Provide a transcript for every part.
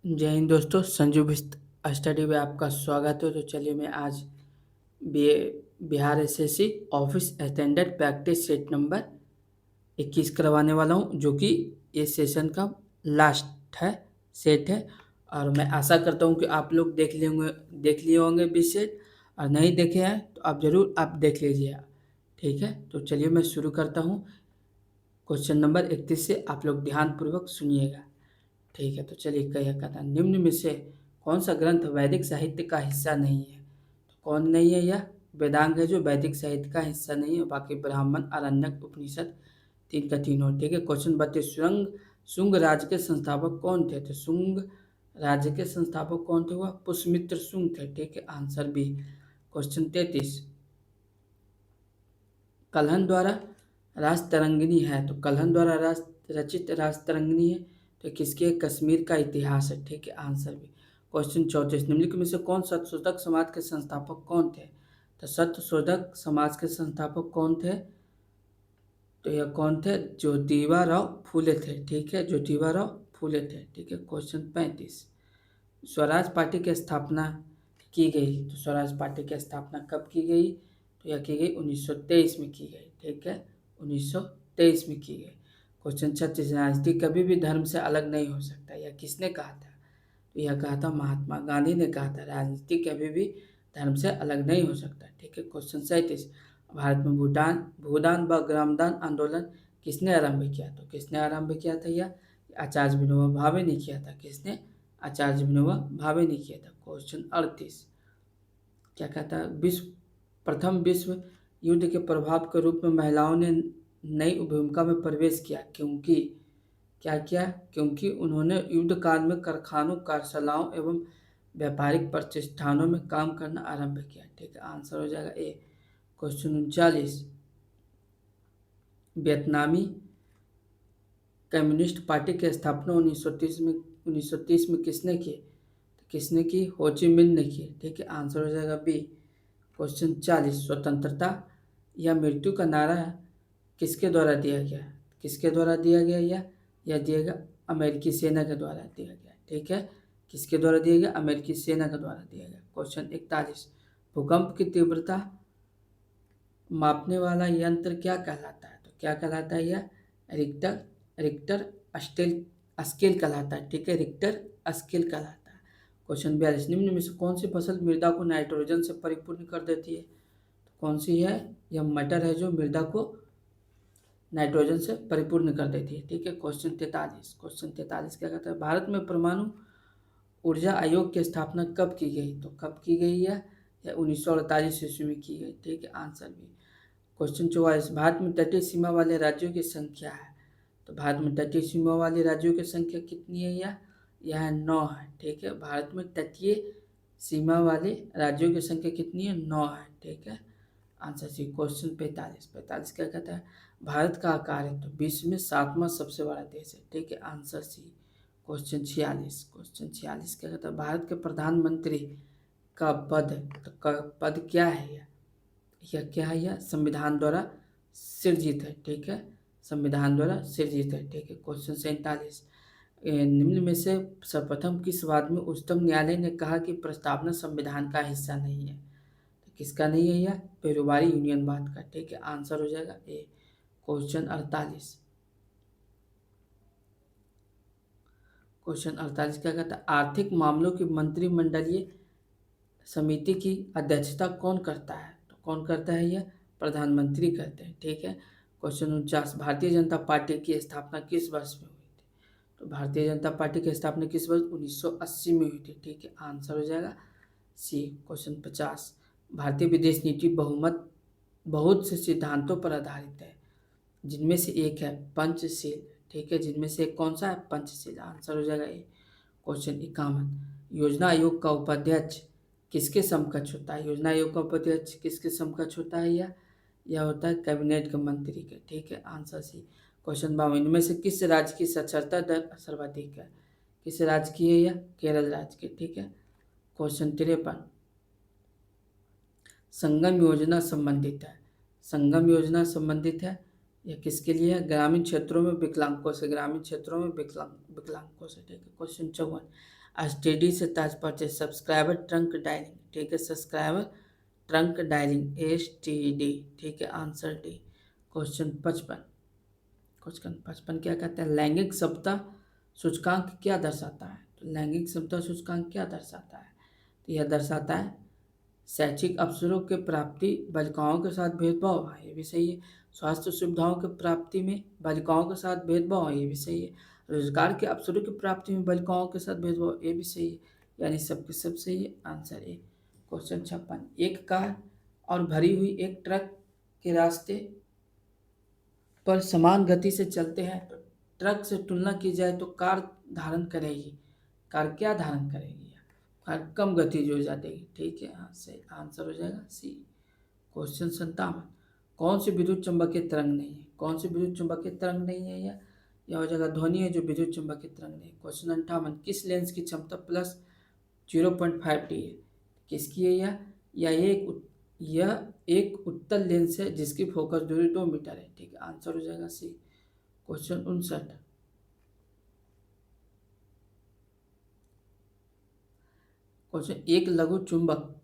जय हिंद दोस्तों, संजू स्टडी में आपका स्वागत है। तो चलिए मैं आज B Bihar SSC office attendant practice set number 21 करवाने वाला हूँ, जो कि ये सेशन का लास्ट है सेट है। और मैं आशा करता हूँ कि आप लोग देख लिए होंगे भी सेट, और नहीं देखे हैं तो आप ज़रूर आप देख लीजिए। ठीक है, तो चलिए मैं शुरू करता हूँ। क्वेश्चन नंबर 31 से आप लोग ध्यानपूर्वक सुनिएगा। ठीक है, तो चलिए क्या कहता है, निम्न में से कौन सा ग्रंथ वैदिक साहित्य का हिस्सा नहीं है? तो कौन नहीं है? यह वेदांग है जो वैदिक साहित्य का हिस्सा नहीं है। बाकी ब्राह्मण, आरण्यक, उपनिषद तीन का तीनों। ठीक है, क्वेश्चन 32, शुंग राज्य के संस्थापक कौन थे? तो शुंग राज्य के संस्थापक कौन थे? वह पुष्यमित्र शुंग थे। ठीक है, आंसर बी। क्वेश्चन 33, कल्हन द्वारा रास तरंगिणी है, तो कल्हन द्वारा रचित रास तरंगिणी है तो किसके? कश्मीर का इतिहास है। ठीक है, आंसर भी। क्वेश्चन 34, निम्नलिखित में से कौन सत्यशोधक समाज के संस्थापक कौन थे? तो सत्यशोधक समाज के संस्थापक कौन थे? तो यह कौन थे? ज्योतिबा राव फूले थे। ठीक है, ज्योतिबा राव फूले थे। ठीक है, क्वेश्चन 35, स्वराज पार्टी की स्थापना की गई, तो स्वराज पार्टी की स्थापना कब की गई? तो यह की गई 1923 में की गई। ठीक है, 1923 में की गई। क्वेश्चन 36, राजनीति कभी भी धर्म से अलग नहीं हो सकता, यह किसने कहा था? तो यह कहा था महात्मा गांधी ने कहा था, राजनीति कभी भी धर्म से अलग नहीं हो सकता। ठीक है, क्वेश्चन 37, भारत में भूदान व ग्रामदान आंदोलन किसने आरंभ किया? तो किसने आरंभ किया था? यह आचार्य विनोबा भावे ने किया था। किसने? आचार्य विनोबा भावे ने किया था। क्वेश्चन 38, क्या कहता है, प्रथम विश्व युद्ध के प्रभाव के रूप में महिलाओं ने नई भूमिका में प्रवेश किया, क्योंकि क्या किया? क्योंकि उन्होंने युद्ध काल में कारखानों, कार्यशालाओं एवं व्यापारिक प्रतिष्ठानों में काम करना आरंभ किया। ठीक है, आंसर हो जाएगा ए। क्वेश्चन 39, वियतनामी कम्युनिस्ट पार्टी की स्थापना 1930 में किसने की? तो किसने की? हो ची मिन्ह ने की। ठीक है, आंसर हो जाएगा बी। क्वेश्चन 40, स्वतंत्रता या मृत्यु का नारा किसके द्वारा दिया गया? किसके द्वारा दिया गया? यह दिया गया अमेरिकी सेना के द्वारा दिया गया। ठीक है, किसके द्वारा दिया गया? अमेरिकी सेना के द्वारा दिया गया। क्वेश्चन 41, भूकंप की तीव्रता मापने वाला यंत्र क्या कहलाता है? तो क्या कहलाता है यह? रिक्टर रिक्टर स्केल स्केल कहलाता है। ठीक है, रिक्टर स्केल कहलाता है। क्वेश्चन 42, निम्न में से कौन सी फसल मृदा को नाइट्रोजन से परिपूर्ण कर देती है? तो कौन सी है? यह मटर है जो मृदा को नाइट्रोजन से परिपूर्ण कर देती है। ठीक है, क्वेश्चन 43 क्या कहता है, भारत में परमाणु ऊर्जा आयोग की स्थापना कब की गई? तो कब की गई है? यह 1948 ईस्वी में की गई। ठीक है, आंसर भी। क्वेश्चन 44, भारत में तटीय सीमा वाले राज्यों की संख्या है, तो भारत में तटीय सीमा वाले राज्यों की संख्या कितनी है? यह 9 है। ठीक है, भारत में तटीय सीमा वाले राज्यों की संख्या कितनी है? 9 है। ठीक है, आंसर सी। क्वेश्चन 45 क्या कहता है, भारत का आकार है तो विश्व में 7वां सबसे बड़ा देश है। ठीक है, आंसर सी। क्वेश्चन 46 क्या कहता है, भारत के प्रधानमंत्री का पद है तो का पद क्या है? यह क्या है? यह संविधान द्वारा सृजित है। ठीक है, संविधान द्वारा सृजित है। ठीक है, क्वेश्चन 47, निम्न में से सर्वप्रथम किस वाद में उच्चतम न्यायालय ने कहा कि प्रस्तावना संविधान का हिस्सा नहीं है? तो किसका नहीं है? यह पेरुवारी यूनियनवाद का। ठीक है, आंसर हो जाएगा ए। क्वेश्चन 48 क्या कहता है, आर्थिक मामलों की मंत्रिमंडलीय समिति की अध्यक्षता कौन करता है? तो कौन करता है? यह प्रधानमंत्री करते हैं। ठीक है, क्वेश्चन 49, भारतीय जनता पार्टी की स्थापना किस वर्ष में हुई थी? तो भारतीय जनता पार्टी की स्थापना किस वर्ष? 1980 में हुई थी। ठीक है, आंसर हो जाएगा सी। क्वेश्चन 50, भारतीय विदेश नीति बहुत से सिद्धांतों पर आधारित है, जिनमें से एक है पंचशील। ठीक है, जिनमें से एक कौन सा है? पंचशील। आंसर हो जाएगा ए। क्वेश्चन 51, योजना आयोग का उपाध्यक्ष किसके समकक्ष होता है? योजना आयोग का उपाध्यक्ष किसके समकक्ष होता है? यह होता है कैबिनेट के मंत्री के। ठीक है, आंसर सी। क्वेश्चन 52, इनमें से किस राज्य की साक्षरता दर सर्वाधिक है? किस राज्य की है? यह केरल राज्य की। ठीक है, क्वेश्चन 53, संगम योजना संबंधित है। संगम योजना संबंधित है यह किसके लिए है? ग्रामीण क्षेत्रों में विकलांगों से, ग्रामीण क्षेत्रों में विकलांगों से। ठीक है, क्वेश्चन 54, स्टडी से तात्पर्य सब्सक्राइबर ट्रंक डायलिंग। ठीक है, सब्सक्राइबर ट्रंक डायलिंग, STD। ठीक है, आंसर डी। क्वेश्चन 55, क्वेश्चन 55 क्या कहते हैं? लैंगिक समता सूचकांक क्या दर्शाता है? तो लैंगिक समता सूचकांक क्या दर्शाता है? तो यह दर्शाता है शैक्षिक अवसरों के प्राप्ति बालिकाओं के साथ भेदभाव, हाँ ये भी सही है। स्वास्थ्य सुविधाओं के प्राप्ति में बालिकाओं के साथ भेदभाव, ये भी सही है। रोजगार के अवसरों की प्राप्ति में बालिकाओं के साथ भेदभाव, ये भी सही है। यानी सबके सब सही है, आंसर ए। क्वेश्चन 56, एक कार और भरी हुई एक ट्रक के रास्ते पर समान गति से चलते हैं तो ट्रक से तुलना की जाए तो कार धारण करेगी, कार क्या धारण करेगी? कार कम गति जो जाएगी। ठीक है, हाँ सही आंसर हो जाएगा सी। क्वेश्चन 57, कौन सी विद्युत चुंबकीय तरंग नहीं है? कौन सी विद्युत चुंबकीय तरंग नहीं है? यह हो जाएगा ध्वनि है जो विद्युत चुंबकीय तरंग नहीं है। क्वेश्चन 58, किस लेंस की क्षमता प्लस 0.5T है? किसकी है यह एक उत्तल लेंस है जिसकी फोकस दूरी 2 मीटर है। ठीक है, आंसर हो जाएगा सी। क्वेश्चन 59, क्वेश्चन एक लघु चुंबक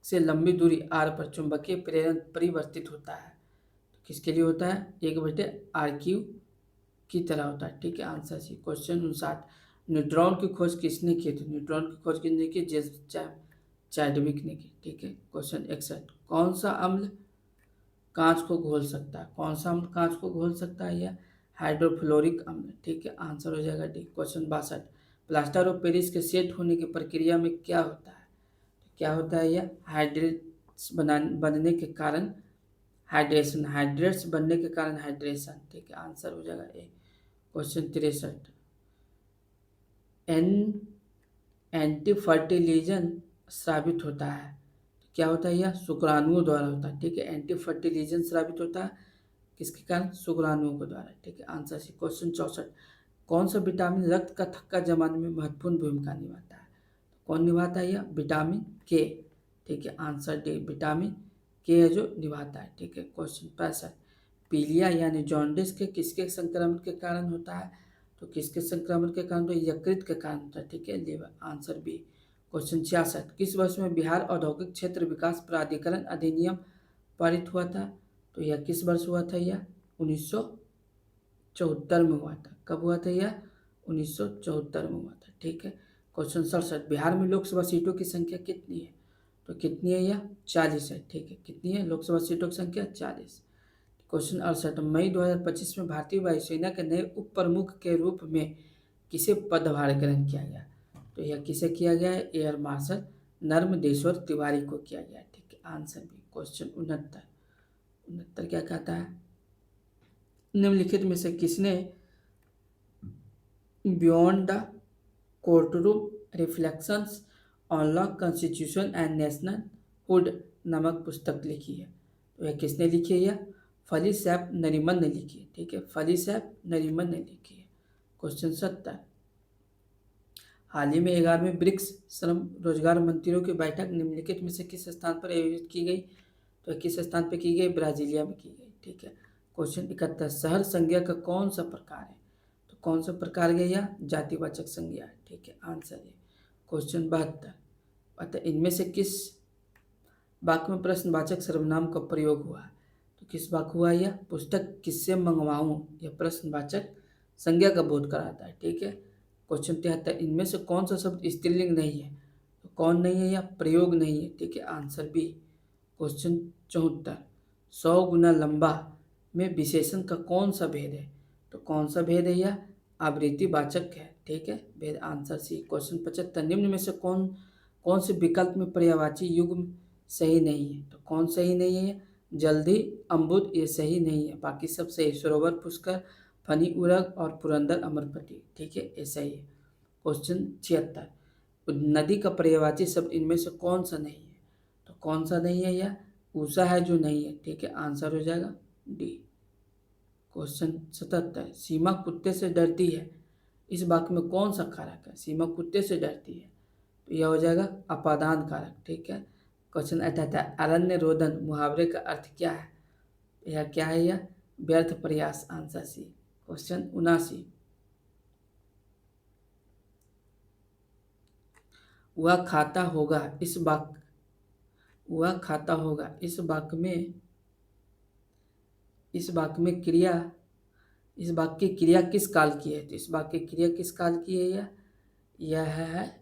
से लंबी दूरी r पर चुंबकीय प्रेरण परिवर्तित होता है तो किसके लिए होता है? 1/r³ की तरह होता है। ठीक है, आंसर सी। क्वेश्चन 59, न्यूट्रॉन की खोज किसने की थी? न्यूट्रॉन की खोज किसने की? जेम्स चैडविक ने की। ठीक है, क्वेश्चन 61, कौन सा अम्ल कांच को घोल सकता है? कौन सा अम्ल कांच को घोल सकता है? यह हाइड्रोफ्लोरिक अम्ल। ठीक है, आंसर हो जाएगा D. Question 62, plaster of Paris के सेट होने की प्रक्रिया में क्या होता है? क्या होता है? यह हाइड्रेट्स बनने के कारण हाइड्रेशन, हाइड्रेट्स बनने के कारण हाइड्रेशन। ठीक है, आंसर हो जाएगा ए। क्वेश्चन 63, एन एंटी फर्टिलिजन साबित होता है तो क्या होता है? यह शुक्राणुओं द्वारा होता है। ठीक है, एंटी फर्टिलिजन साबित होता है किसके कारण? शुक्राणुओं के द्वारा। ठीक है, आंसर सी। क्वेश्चन 64, कौन सा विटामिन रक्त का थक्का जमाने में महत्वपूर्ण भूमिका निभाता है? कौन निभाता है? यह विटामिन के। ठीक है, आंसर डी, विटामिन के है जो निभाता है। ठीक है, क्वेश्चन 65, पीलिया यानी जॉन्डिस के किसके संक्रमण के कारण होता है? तो किसके संक्रमण के कारण? तो यकृत के कारण होता है। ठीक है, लिवर, आंसर बी। क्वेश्चन 66, किस वर्ष में बिहार औद्योगिक क्षेत्र विकास प्राधिकरण अधिनियम पारित हुआ था? तो यह किस वर्ष हुआ था? यह 1974 में हुआ था। कब हुआ था यह? 1974 में हुआ था। ठीक है, क्वेश्चन 67, बिहार में लोकसभा सीटों की संख्या कितनी है? तो कितनी है? यह 40 है। ठीक है, कितनी है लोकसभा सीटों की संख्या? 40। क्वेश्चन 68, मई 2025 में भारतीय वायुसेना के नए उप प्रमुख के रूप में किसे पदभार ग्रहण किया गया? तो यह किसे किया गया है? एयर मार्शल नर्मदेश्वर तिवारी को किया गया। ठीक है, आंसर भी। क्वेश्चन 69 क्या कहता है? निम्नलिखित में से किसने beyond the courtroom reflections on law constitution and national hood नामक पुस्तक लिखी है? तो यह किसने लिखी है? यह फलीसैप नरीमन ने लिखी है। ठीक है, फलीसैप नरीमन ने लिखी है। क्वेश्चन 70, हाल ही में 11वें ब्रिक्स श्रम रोजगार मंत्रियों की बैठक निम्नलिखित में से किस स्थान पर आयोजित की गई? तो किस स्थान पर की गई? ब्राजीलिया में की गई। ठीक है, क्वेश्चन 71, शहर संज्ञा का कौन सा प्रकार है? तो कौन सा प्रकार है? यह जातिवाचक संज्ञा है। ठीक है, आंसर है। क्वेश्चन 72, अतः इनमें से किस वाक्य में प्रश्नवाचक सर्वनाम का प्रयोग हुआ है? तो किस वाक्य हुआ? यह पुस्तक किससे मंगवाऊं, यह प्रश्नवाचक संज्ञा का बोध कराता है। ठीक है, क्वेश्चन 73, इनमें से कौन सा शब्द स्त्रीलिंग नहीं है? तो कौन नहीं है? यह प्रयोग नहीं है। ठीक है, आंसर बी। क्वेश्चन 74, 100 गुना लंबा में विशेषण का कौन सा भेद है? तो कौन सा भेद है? यह आवृत्तिवाचक है। ठीक है, भेद, आंसर सी। क्वेश्चन 75, निम्न में से कौन कौन से विकल्प में पर्यायवाची युग्म सही नहीं है? तो कौन सही नहीं है? जल्दी, अम्बुद, ये सही नहीं है, बाकी सब सही। सरोवर, पुष्कर, फनी, उरग और पुरंदर अमरपति। ठीक है, ये सही है। क्वेश्चन 76, नदी का पर्यायवाची शब्द इनमें से कौन सा नहीं है? तो कौन सा नहीं है? यह ऊषा है जो नहीं है। ठीक है, आंसर हो जाएगा डी। क्वेश्चन 77, सीमा कुत्ते से डरती है, इस वाक्य में कौन सा कारक है? सीमा कुत्ते से डरती है तो यह हो जाएगा अपादान कारक। ठीक है, क्वेश्चन 78, अरण्य रोदन मुहावरे का अर्थ क्या है? यह क्या है? यह व्यर्थ प्रयास, आंसर सी। क्वेश्चन 79, वह खाता होगा इस वाक्य, वह खाता होगा इस वाक्य में क्रिया, इस वाक्य की क्रिया किस काल की है? तो इस वाक्य की क्रिया किस काल की है? यह है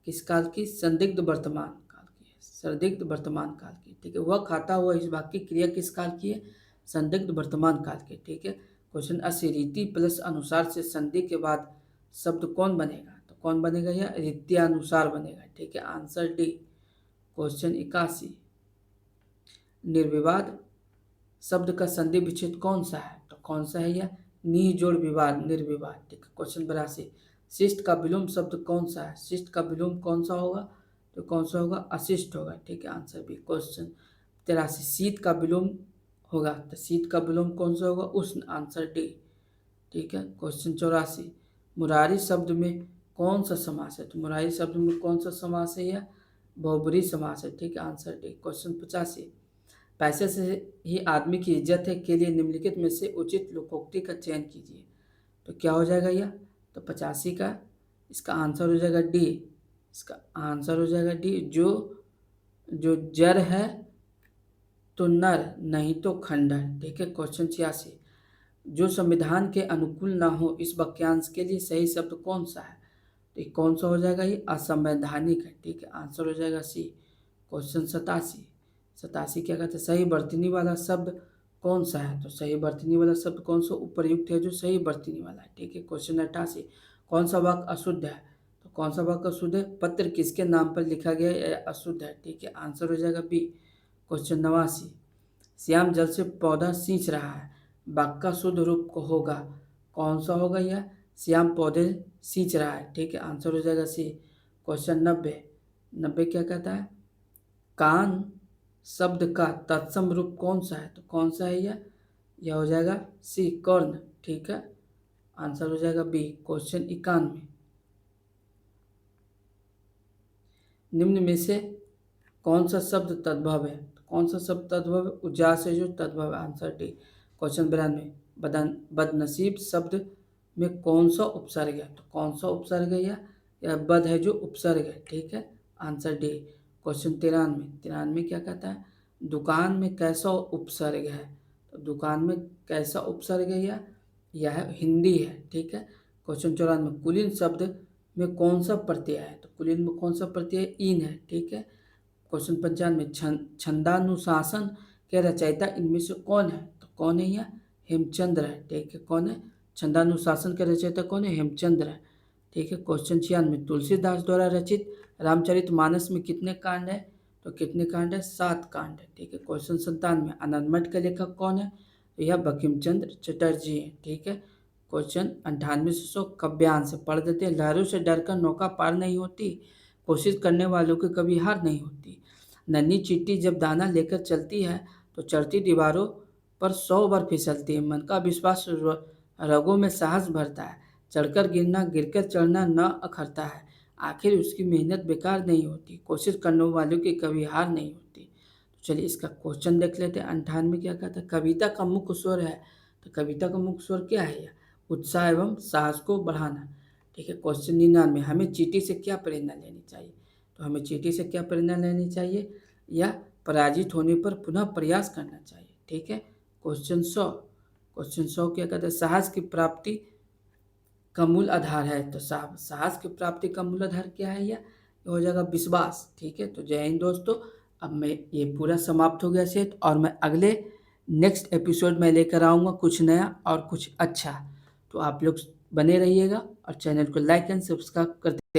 किस काल की? संदिग्ध वर्तमान काल की है, संदिग्ध वर्तमान काल की। ठीक है, वह खाता हुआ इस वाक्य की क्रिया किस काल की है? संदिग्ध वर्तमान काल की। ठीक है, क्वेश्चन 80, रीति प्लस अनुसार से संधि के बाद शब्द कौन बनेगा? तो कौन बनेगा? यह रीत्यानुसार बनेगा। ठीक है, आंसर डी। क्वेश्चन 81, निर्विवाद शब्द का संधि विच्छेद कौन सा है? तो कौन सा है यह? नी जोड़ विवाद, निर्विवाद। ठीक है, क्वेश्चन 82, शिष्ट का विलोम शब्द कौन सा है? शिष्ट का विलोम कौन सा होगा? तो कौन सा होगा? अशिष्ट होगा। ठीक है, आंसर बी। क्वेश्चन 83, शीत का विलोम होगा, तो शीत का विलोम कौन सा होगा? उष्ण, आंसर डी। ठीक है, क्वेश्चन 84, मुरारी शब्द में कौन सा समास है? तो मुरारी शब्द में कौन सा समास है? यह बहुब्रीहि समास है। ठीक है, आंसर डी। क्वेश्चन 85, पैसे से ही आदमी की इज्जत है के लिए निम्नलिखित में से उचित लोकोक्ति का चयन कीजिए। तो क्या हो जाएगा यह? तो 85 का इसका आंसर हो जाएगा डी। इसका आंसर हो जाएगा डी, जो जड़ है तो नर, नहीं तो खंडर। ठीक है, क्वेश्चन 86, जो संविधान के अनुकूल ना हो इस वाक्यांश के लिए सही शब्द कौन सा है? तो ये कौन सा हो जाएगा? ये असंवैधानिक है। ठीक है, आंसर हो जाएगा सी। क्वेश्चन 87, 87 क्या कहते हैं? सही वर्तनी वाला शब्द कौन सा है? तो सही वर्तनी वाला शब्द कौन सा उपर्युक्त है जो सही वर्तनी वाला है? ठीक है, क्वेश्चन 88, कौन सा वाक्य अशुद्ध है? तो कौन सा वाक्य अशुद्ध है? पत्र किसके नाम पर लिखा गया है? यह अशुद्ध है। ठीक है, आंसर हो जाएगा बी। क्वेश्चन 89, श्याम जल से पौधा सींच रहा है, वाक्य का शुद्ध रूप को होगा, कौन सा होगा यह? श्याम पौधे सींच रहा है। ठीक है, आंसर हो जाएगा सी। क्वेश्चन 90, 90 क्या कहता है? कान शब्द का तत्सम रूप कौन सा है? तो कौन सा है यह? यह हो जाएगा सी, कर्ण। ठीक है, आंसर हो जाएगा बी। क्वेश्चन 91, निम्न में से कौन सा शब्द तद्भव है? तो कौन सा शब्द तद्भव है? उजा से जो तद्भव है, आंसर डी। क्वेश्चन 92, बदनसीब शब्द में कौन सा उपसर्ग है? तो कौन सा उपसर्ग है? यह बद है जो उपसर्ग है। ठीक है, आंसर डी। क्वेश्चन 93, 93 क्या कहता है? दुकान में कैसा उपसर्ग है? तो दुकान में कैसा उपसर्ग है? यह हिंदी है। ठीक है, क्वेश्चन 94, कुलीन शब्द में कौन सा प्रत्यय है? तो कुलीन में कौन सा प्रत्यय? ईन है। ठीक है, क्वेश्चन 95, छंदानुशासन के रचयिता इनमें से कौन है? तो कौन है यह? हेमचंद्र है। ठीक है, कौन है? छंदानुशासन के रचयिता कौन है? हेमचंद्र है। ठीक है, क्वेश्चन 96, तुलसीदास द्वारा रचित रामचरितमानस में कितने कांड है? तो कितने कांड है? 7 कांड है। ठीक है, क्वेश्चन 97, आनंदमठ के लेखक कौन है? तो यह बंकिम चंद्र चटर्जी है। ठीक है, क्वेश्चन 98 से 100 काव्यांश पढ़ देते हैं। लहरों से डरकर नौका पार नहीं होती, कोशिश करने वालों की कभी हार नहीं होती। नन्ही चींटी जब दाना लेकर चलती है तो चढ़ती दीवारों पर 100 बार फिसलती है। मन का विश्वास रगों में साहस भरता है, चढ़कर गिरना गिरकर चढ़ना न अखरता है, आखिर उसकी मेहनत बेकार नहीं होती, कोशिश करने वालों की कभी हार नहीं होती। तो चलिए इसका क्वेश्चन देख लेते हैं। 98 क्या कहता है? कविता का मुख्य स्वर है, तो कविता का मुख्य स्वर क्या है? उत्साह एवं साहस को बढ़ाना। ठीक है, क्वेश्चन 99, हमें चींटी से क्या प्रेरणा लेनी चाहिए? तो हमें चींटी से क्या प्रेरणा लेनी चाहिए? या पराजित होने पर पुनः प्रयास करना चाहिए। ठीक है, क्वेश्चन 100, क्वेश्चन 100 क्या कहते हैं? साहस की प्राप्ति का मूल आधार है, तो साहस की प्राप्ति का मूल आधार क्या है? यह हो जाएगा विश्वास। ठीक है, तो जय हिंद दोस्तों। अब मैं ये पूरा समाप्त हो गया सेट, और मैं अगले नेक्स्ट एपिसोड में लेकर आऊँगा कुछ नया और कुछ अच्छा। तो आप लोग बने रहिएगा और चैनल को लाइक एंड सब्सक्राइब करते